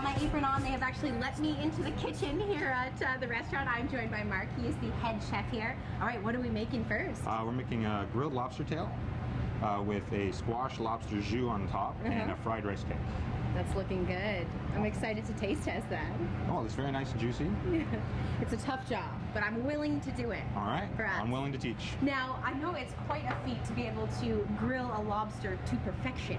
got my apron on. They have actually let me into the kitchen here at the restaurant. I'm joined by Mark. He is the head chef here. All right, what are we making first? We're making a grilled lobster tail with a squash lobster jus on top and a fried rice cake. That's looking good. I'm excited to taste test that. Oh, it's very nice and juicy. It's a tough job, but I'm willing to do it. All right, for us. I'm willing to teach. Now, I know it's quite a feat to be able to grill a lobster to perfection.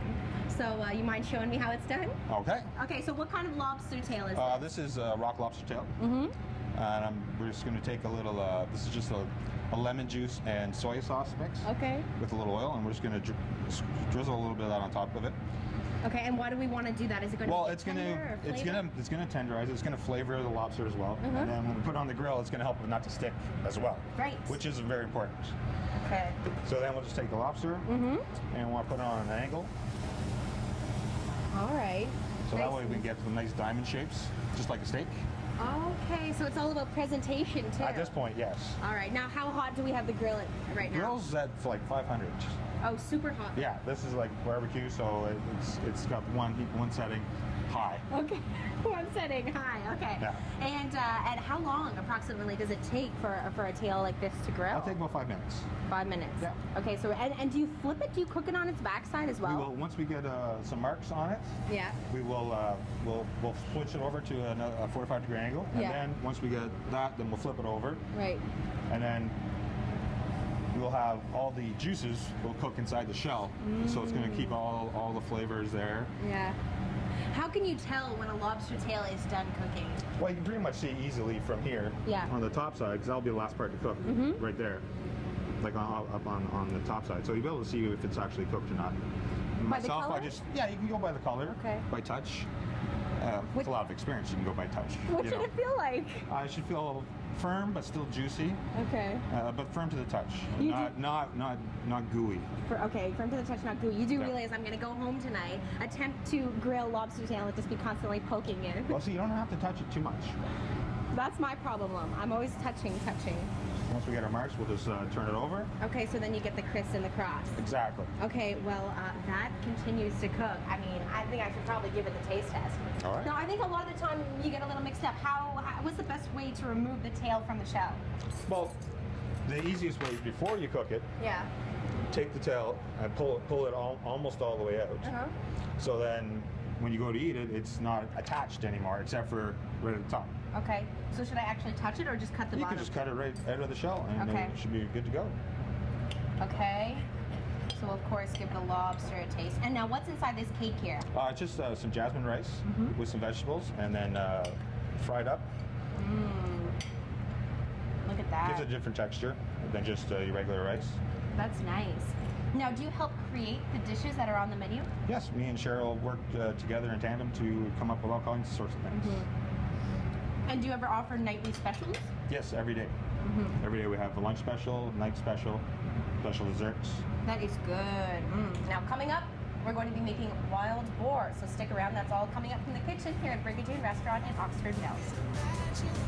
So, you mind showing me how it's done? Okay. Okay, so what kind of lobster tail is this? This is a rock lobster tail. And we're just going to take a little, this is just a lemon juice and soy sauce mix. Okay. With a little oil, and we're just going to drizzle a little bit of that on top of it. Okay, and why do we want to do that? Is it going to it's going to tenderize it. It's going to flavor the lobster as well. And then when we put it on the grill, it's going to help it not to stick as well. Right. Which is very important. Okay. So then we'll just take the lobster and we'll put it on an angle. All right. So that way we can get some nice diamond shapes, just like a steak. Okay, so it's all about presentation too. At this point, yes. All right. Now, how hot do we have the grill at right now? Grill's at like 500. Oh, super hot. Yeah, this is like barbecue, so it's got one setting high. Okay, one setting high. Okay. Yeah. And how long approximately does it take for a tail like this to grill? It'll take about 5 minutes. 5 minutes. Yeah. Okay. So and do you flip it? Do you cook it on its backside as well? We will, once we get some marks on it. Yeah. We will we'll switch it over to a 45-degree angle, and then once we get that, then we'll flip it over. Right. And then we'll have all the juices will cook inside the shell, so it's going to keep all the flavors there. Yeah. How can you tell when a lobster tail is done cooking? Well, you can pretty much see easily from here on the top side, because that'll be the last part to cook, right there, like up on the top side. So you'll be able to see if it's actually cooked or not. By the color? you can go by the color, by touch. With a lot of experience, you can go by touch. What should it feel like? It should feel firm but still juicy. Okay. But firm to the touch, not gooey. Firm to the touch, not gooey. You do realize I'm going to go home tonight, attempt to grill lobster tail, and just be constantly poking it. Well, see, you don't have to touch it too much. That's my problem. I'm always touching. Once we get our marks, we'll just turn it over. Okay, so then you get the criss and the cross. Exactly. Okay, well, that continues to cook. I mean, I think I should probably give it the taste test. All right. Now, I think a lot of the time you get a little mixed up. What's the best way to remove the tail from the shell? Well, the easiest way is before you cook it. Yeah. Take the tail and pull it almost all the way out. So then, when you go to eat it, it's not attached anymore, except for right at the top. Okay. So should I actually touch it or just cut the bottom? You can just cut it right out of the shell, and it should be good to go. Okay. So of course, give the lobster a taste. And now, what's inside this cake here? It's just some jasmine rice with some vegetables, and then fried up. Look at that. Gives it a different texture than just your regular rice. That's nice. Now, do you help create the dishes that are on the menu? Yes, me and Cheryl worked together in tandem to come up with all kinds of sorts of things. And do you ever offer nightly specials? Yes, every day. Every day we have a lunch special, night special, special desserts. That is good. Now, coming up, we're going to be making wild boar. So stick around. That's all coming up from the kitchen here at Brigadoon Restaurant in Oxford Mills.